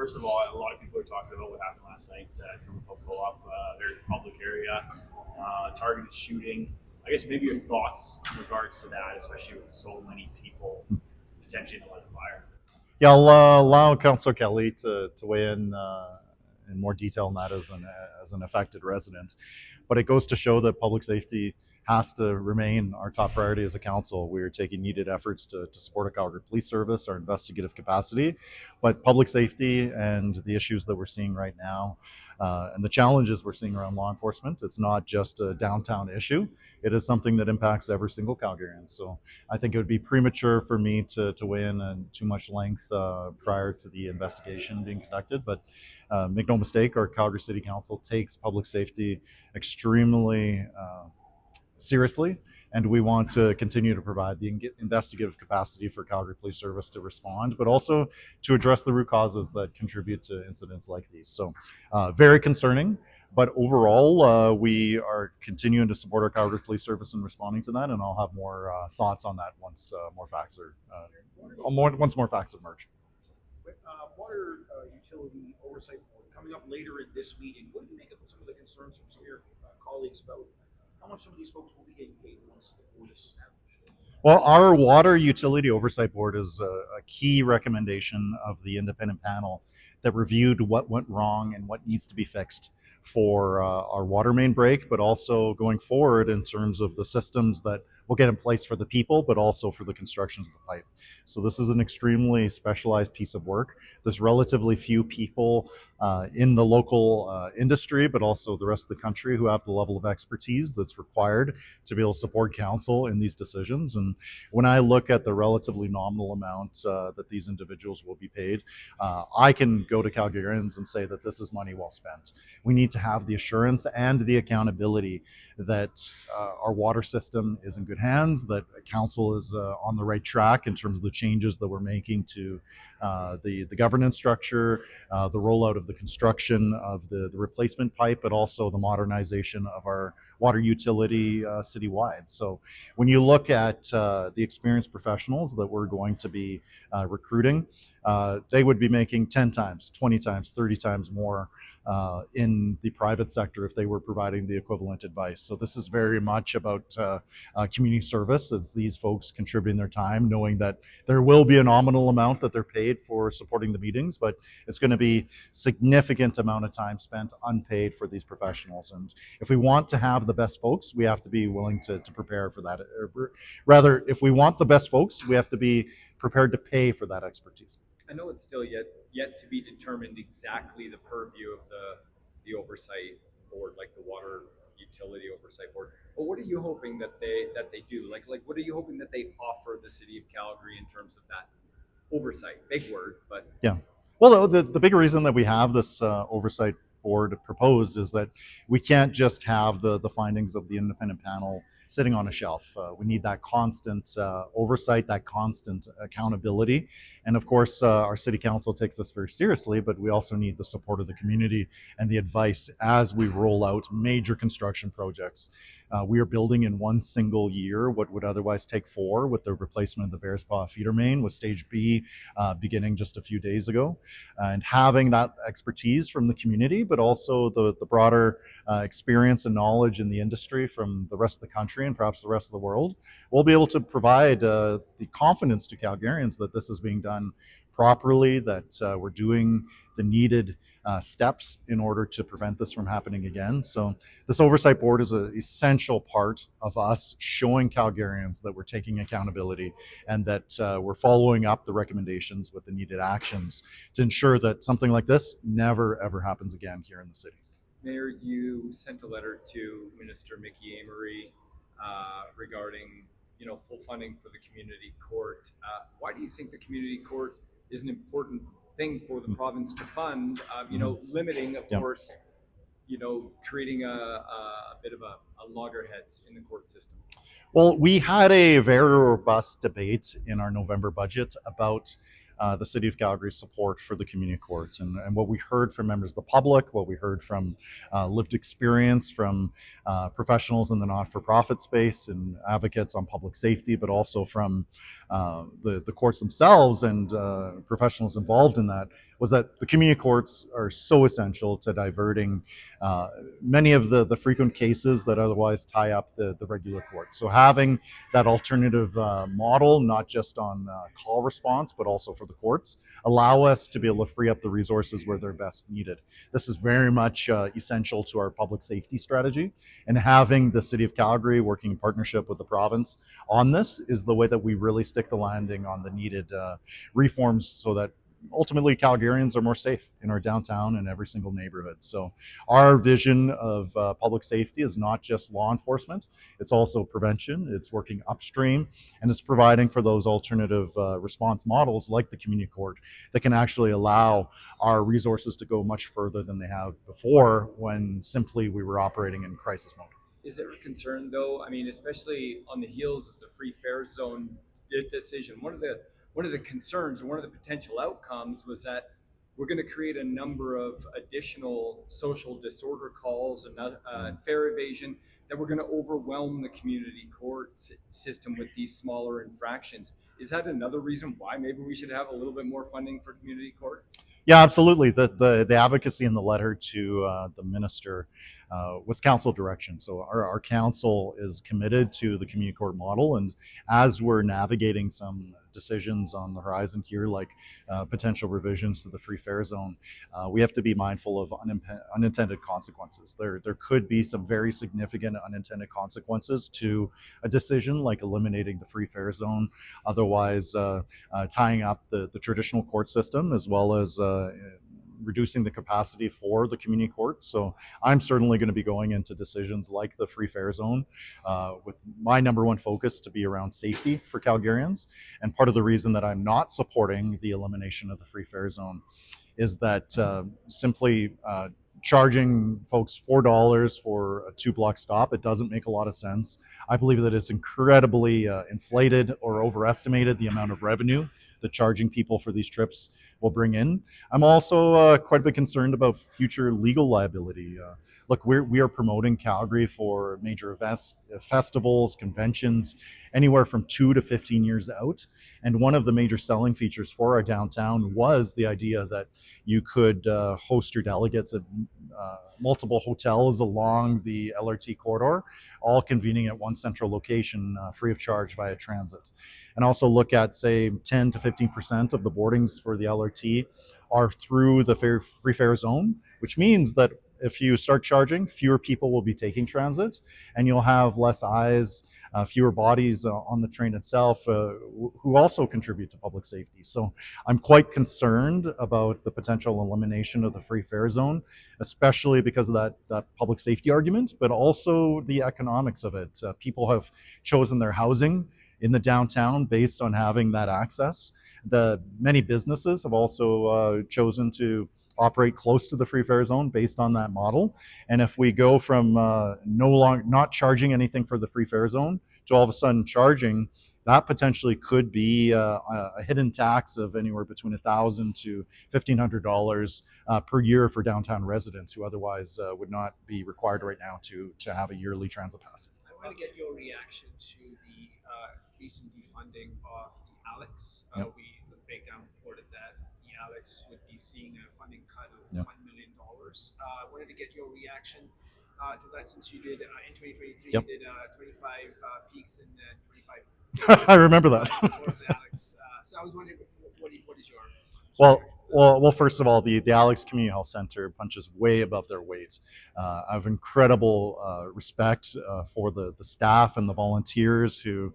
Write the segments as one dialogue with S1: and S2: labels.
S1: First of all, a lot of people are talking about what happened last night at Drummond Co-op, very public area, targeted shooting. I guess maybe your thoughts in regards to that, especially with so many people potentially in the line of fire.
S2: Yeah, I'll allow Councillor Kelly to weigh in more detail on that as an affected resident. But it goes to show that public safety has to remain our top priority as a council. We are taking needed efforts to support a Calgary Police Service, our investigative capacity, but public safety and the issues that we're seeing right now and the challenges we're seeing around law enforcement, it's not just a downtown issue. It is something that impacts every single Calgarian. So I think it would be premature for me to weigh in too much length prior to the investigation being conducted. But make no mistake, our Calgary City Council takes public safety extremely seriously, and we want to continue to provide the investigative capacity for Calgary Police Service to respond, but also to address the root causes that contribute to incidents like these. So very concerning, but overall, we are continuing to support our Calgary Police Service in responding to that, and I'll have more thoughts on that once more facts emerge.
S3: Water Utility Oversight Board coming up later in this meeting. What do you make of some of the concerns from some of your colleagues about how much some of these folks will be getting paid once the board is established?
S2: Well, our Water Utility Oversight Board is a key recommendation of the independent panel that reviewed what went wrong and what needs to be fixed for our water main break, but also going forward in terms of the systems that will get in place for the people, but also for the constructions of the pipe. So this is an extremely specialized piece of work. There's relatively few people in the local industry, but also the rest of the country who have the level of expertise that's required to be able to support council in these decisions. And when I look at the relatively nominal amount that these individuals will be paid, I can go to Calgarians and say that this is money well spent. We need to have the assurance and the accountability that our water system is in good hands, that council is on the right track in terms of the changes that we're making to the governance structure, the rollout of the construction of the replacement pipe, but also the modernization of our water utility citywide. So when you look at the experienced professionals that we're going to be recruiting, they would be making 10 times, 20 times, 30 times more in the private sector if they were providing the equivalent advice. So this is very much about community service. It's these folks contributing their time, knowing that there will be a nominal amount that they're paid for supporting the meetings, but it's going to be significant amount of time spent unpaid for these professionals. And if we want to have the best folks, we have to be willing to prepare for that. Or rather, if we want the best folks, we have to be prepared to pay for that expertise.
S4: I know it's still yet to be determined exactly the purview of the oversight board, like the water utility oversight board. But what are you hoping that they do? Like what are you hoping that they offer the city of Calgary in terms of that oversight? Big word, but
S2: yeah. Well, the big reason that we have this oversight board proposed is that we can't just have the findings of the independent panel sitting on a shelf. We need that constant oversight, that constant accountability. And of course, our city council takes this very seriously, but we also need the support of the community and the advice as we roll out major construction projects. We are building in one single year what would otherwise take 4 with the replacement of the Bears Paw feeder main with Stage B beginning just a few days ago. And having that expertise from the community, but also the broader experience and knowledge in the industry from the rest of the country and perhaps the rest of the world, we'll be able to provide the confidence to Calgarians that this is being done properly, that we're doing the needed steps in order to prevent this from happening again. So this oversight board is an essential part of us showing Calgarians that we're taking accountability and that we're following up the recommendations with the needed actions to ensure that something like this never ever happens again here in the city.
S4: Mayor, you sent a letter to Minister Mickey Amery regarding full funding for the community court. Why do you think the community court is an important thing for the province to fund? Limiting, of course, creating a bit of a loggerheads in the court system.
S2: Well, we had a very robust debate in our November budget about the City of Calgary's support for the community courts and what we heard from members of the public, what we heard from lived experience from professionals in the not-for-profit space and advocates on public safety, but also from the courts themselves and professionals involved in that, was that the community courts are so essential to diverting many of the frequent cases that otherwise tie up the regular courts. So having that alternative model, not just on call response, but also for the courts, allow us to be able to free up the resources where they're best needed. This is very much essential to our public safety strategy, and having the City of Calgary working in partnership with the province on this is the way that we really stick the landing on the needed reforms so that ultimately Calgarians are more safe in our downtown and every single neighborhood. So our vision of public safety is not just law enforcement, it's also prevention, it's working upstream, and it's providing for those alternative response models like the community court that can actually allow our resources to go much further than they have before, when simply we were operating in crisis mode.
S4: Is there a concern, though? I mean, especially on the heels of the free fare zone decision, one of the concerns, or one of the potential outcomes, was that we're going to create a number of additional social disorder calls and fare evasion, that we're going to overwhelm the community court system with these smaller infractions. Is that another reason why maybe we should have a little bit more funding for community court?
S2: Yeah, absolutely. The advocacy in the letter to the minister was council direction. So our council is committed to the community court model, and as we're navigating some decisions on the horizon here, like potential revisions to the free fare zone, we have to be mindful of unintended consequences. There could be some very significant unintended consequences to a decision like eliminating the free fare zone, otherwise tying up the traditional court system, as well as reducing the capacity for the community court. So I'm certainly going to be going into decisions like the free fare zone with my number one focus to be around safety for Calgarians. And part of the reason that I'm not supporting the elimination of the free fare zone is that simply charging folks $4 for a 2-block stop, it doesn't make a lot of sense. I believe that it's incredibly inflated or overestimated the amount of revenue that charging people for these trips will bring in. I'm also quite a bit concerned about future legal liability. Look, we are promoting Calgary for major events, festivals, conventions, anywhere from 2 to 15 years out. And one of the major selling features for our downtown was the idea that you could host your delegates at multiple hotels along the LRT corridor, all convening at one central location, free of charge via transit. And also look at, say, 10 to 15% of the boardings for the LRT are through the free fare zone, which means that if you start charging, fewer people will be taking transit, and you'll have less eyes, fewer bodies on the train itself who also contribute to public safety. So I'm quite concerned about the potential elimination of the free fare zone, especially because of that public safety argument, but also the economics of it. People have chosen their housing in the downtown based on having that access. The many businesses have also chosen to operate close to the free fare zone based on that model. And if we go from not charging anything for the free fare zone to all of a sudden charging, that potentially could be a hidden tax of anywhere between $1,000 to $1,500 per year for downtown residents who otherwise would not be required right now to have a yearly transit pass.
S3: I want to get your reaction to the recent defunding of the Alex.
S2: Yep.
S3: The breakdown reported that the Alex would be seeing a funding cut of
S2: Yep.
S3: $1 million. I wanted to get your reaction to that, since you did in 2023.
S2: Yep.
S3: You did 25 peaks and 25 days.
S2: I remember that.
S3: in support of the Alex. So I was wondering, what is your
S2: Well, first of all, the Alex Community Health Center punches way above their weight. I have incredible respect for the staff and the volunteers who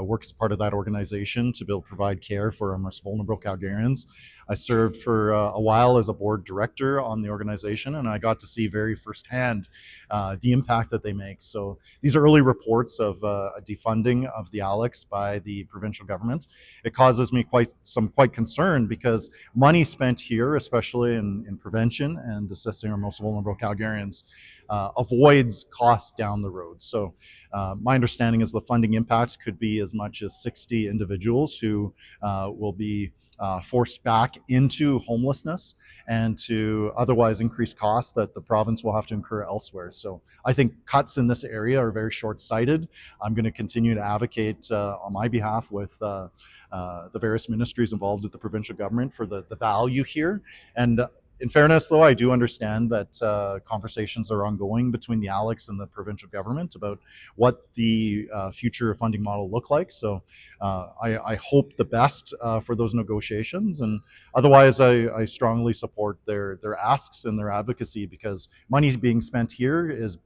S2: work as part of that organization to be able to provide care for our most vulnerable Calgarians. I served for a while as a board director on the organization, and I got to see very firsthand the impact that they make. So these early reports of a defunding of the Alex by the provincial government, it causes me quite concern, because money spent here, especially in prevention and assisting our most vulnerable Calgarians, avoids costs down the road. So my understanding is the funding impact could be as much as 60 individuals who will be forced back into homelessness and to otherwise increase costs that the province will have to incur elsewhere. So I think cuts in this area are very short-sighted. I'm going to continue to advocate on my behalf with the various ministries involved with the provincial government for the value here. And in fairness, though, I do understand that conversations are ongoing between the ALEX and the provincial government about what the future funding model look like. So I hope the best for those negotiations, and otherwise I strongly support their asks and their advocacy, because money being spent here is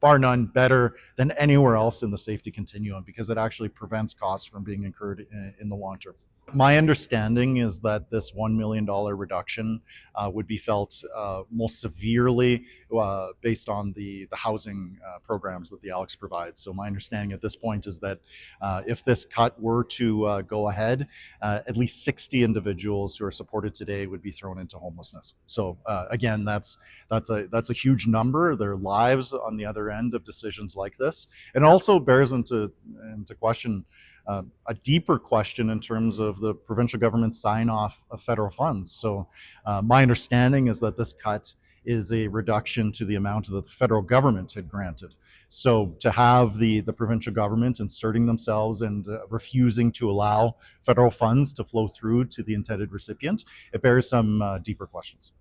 S2: bar none better than anywhere else in the safety continuum, because it actually prevents costs from being incurred in the long term. My understanding is that this $1 million reduction would be felt most severely based on the housing programs that the ALEX provides. So my understanding at this point is that if this cut were to go ahead, at least 60 individuals who are supported today would be thrown into homelessness. So again, that's a huge number. Their lives on the other end of decisions like this. And it also bears into question a deeper question in terms of the provincial government's sign-off of federal funds. So my understanding is that this cut is a reduction to the amount that the federal government had granted. So to have the provincial government inserting themselves and refusing to allow federal funds to flow through to the intended recipient, it bears some deeper questions.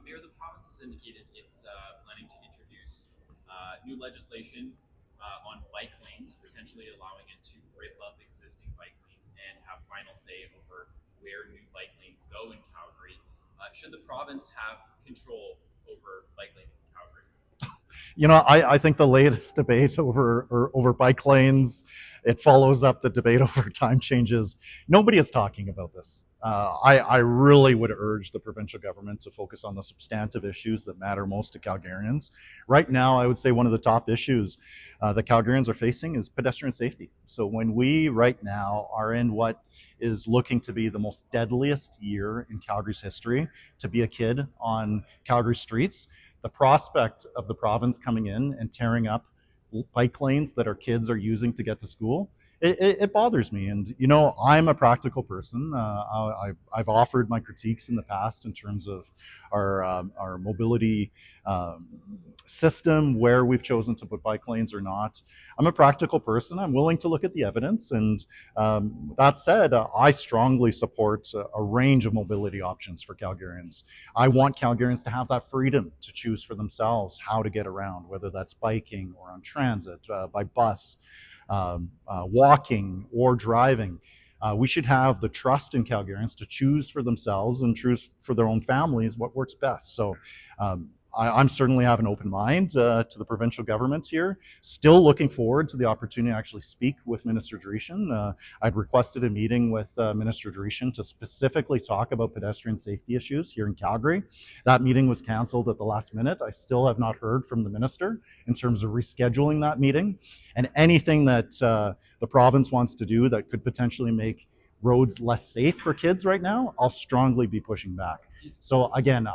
S5: Mayor, the province has indicated it's planning to introduce new legislation on bike lanes, potentially allowing it to rip up existing bike lanes and have final say over where new bike lanes go in Calgary. Should the province have control over bike lanes in Calgary?
S2: You know, I think the latest debate over bike lanes, it follows up the debate over time changes. Nobody is talking about this. I really would urge the provincial government to focus on the substantive issues that matter most to Calgarians. Right now, I would say one of the top issues that Calgarians are facing is pedestrian safety. So when we right now are in what is looking to be the most deadliest year in Calgary's history to be a kid on Calgary streets, the prospect of the province coming in and tearing up bike lanes that our kids are using to get to school, it bothers me. And you know, I'm a practical person. I've offered my critiques in the past in terms of our mobility system, where we've chosen to put bike lanes or not. I'm a practical person. I'm willing to look at the evidence. And that said, I strongly support a range of mobility options for Calgarians. I want Calgarians to have that freedom to choose for themselves how to get around, whether that's biking or on transit, by bus, walking or driving. We should have the trust in Calgarians to choose for themselves and choose for their own families what works best. So I'm certainly have an open mind to the provincial government here. Still looking forward to the opportunity to actually speak with Minister Dreeshen. I'd requested a meeting with Minister Dreeshen to specifically talk about pedestrian safety issues here in Calgary. That meeting was canceled at the last minute. I still have not heard from the minister in terms of rescheduling that meeting. And anything that the province wants to do that could potentially make roads less safe for kids right now, I'll strongly be pushing back. So again,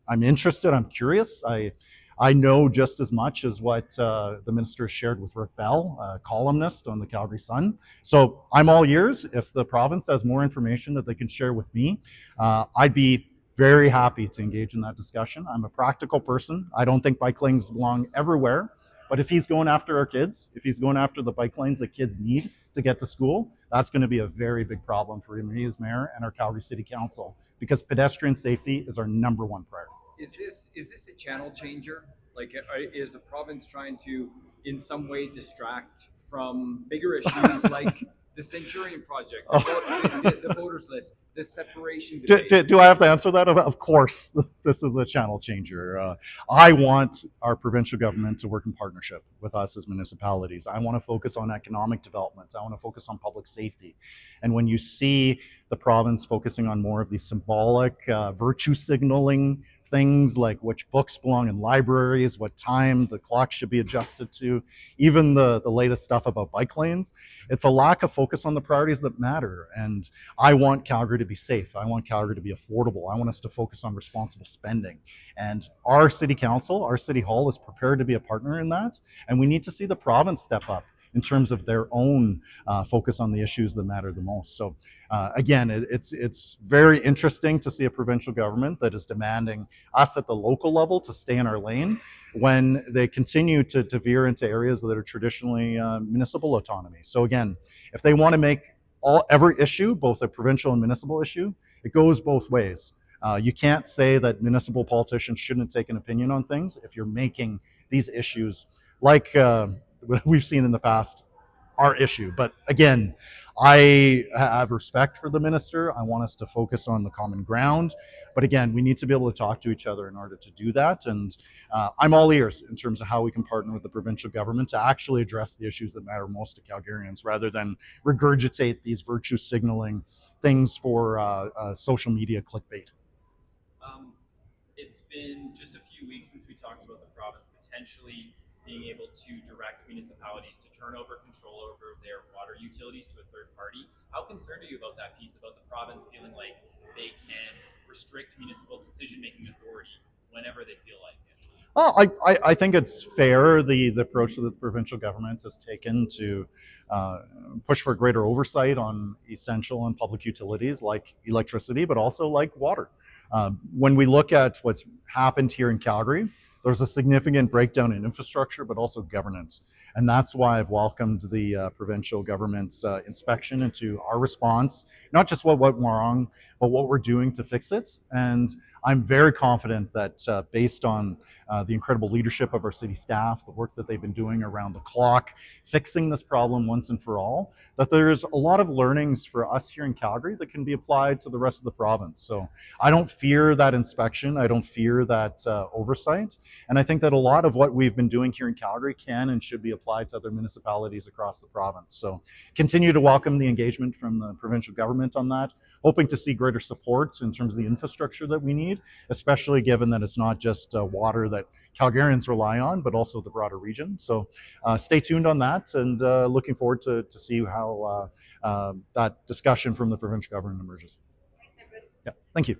S2: I'm interested. I'm curious. I know just as much as what the minister shared with Rick Bell, a columnist on the Calgary Sun. So I'm all ears. If the province has more information that they can share with me, I'd be very happy to engage in that discussion. I'm a practical person. I don't think bike lanes belong everywhere. But if he's going after our kids, if he's going after the bike lanes that kids need to get to school, that's going to be a very big problem for me as mayor and our Calgary City Council, because pedestrian safety is our number one priority.
S4: Is this a channel changer? Like, is the province trying to, in some way, distract from bigger issues like the Centurion Project, the voters list, the separation debate?
S2: Do I have to answer that? Of course, this is a channel changer. I want our provincial government to work in partnership with us as municipalities. I want to focus on economic development. I want to focus on public safety. And when you see the province focusing on more of these symbolic virtue signaling things, like which books belong in libraries, what time the clock should be adjusted to, even the latest stuff about bike lanes, it's a lack of focus on the priorities that matter. And I want Calgary to be safe. I want Calgary to be affordable. I want us to focus on responsible spending. And our city council, our city hall is prepared to be a partner in that. And we need to see the province step up in terms of their own focus on the issues that matter the most. So again, it's very interesting to see a provincial government that is demanding us at the local level to stay in our lane when they continue to veer into areas that are traditionally municipal autonomy. So again, if they want to make every issue, both a provincial and municipal issue, it goes both ways. You can't say that municipal politicians shouldn't take an opinion on things if you're making these issues, like we've seen in the past, our issue. But again, I have respect for the minister. I want us to focus on the common ground. But again, we need to be able to talk to each other in order to do that. And I'm all ears in terms of how we can partner with the provincial government to actually address the issues that matter most to Calgarians, rather than regurgitate these virtue signaling things for social media clickbait.
S5: It's been just a few weeks since we talked about the province potentially being able to direct municipalities to turn over control over their water utilities to a third party. How concerned are you about that piece, about the province feeling like they can restrict municipal decision-making authority whenever they feel like it?
S2: Well, I think it's fair, the approach that the provincial government has taken to push for greater oversight on essential and public utilities like electricity, but also like water. When we look at what's happened here in Calgary, there's a significant breakdown in infrastructure, but also governance. And that's why I've welcomed the provincial government's inspection into our response, not just what went wrong, but what we're doing to fix it. And I'm very confident that based on the incredible leadership of our city staff, the work that they've been doing around the clock, fixing this problem once and for all, that there's a lot of learnings for us here in Calgary that can be applied to the rest of the province. So I don't fear that inspection. I don't fear that oversight. And I think that a lot of what we've been doing here in Calgary can and should be applied to other municipalities across the province. So continue to welcome the engagement from the provincial government on that, hoping to see greater support in terms of the infrastructure that we need, especially given that it's not just water that Calgarians rely on, but also the broader region. So stay tuned on that, and looking forward to see how that discussion from the provincial government emerges. Yeah, thank you.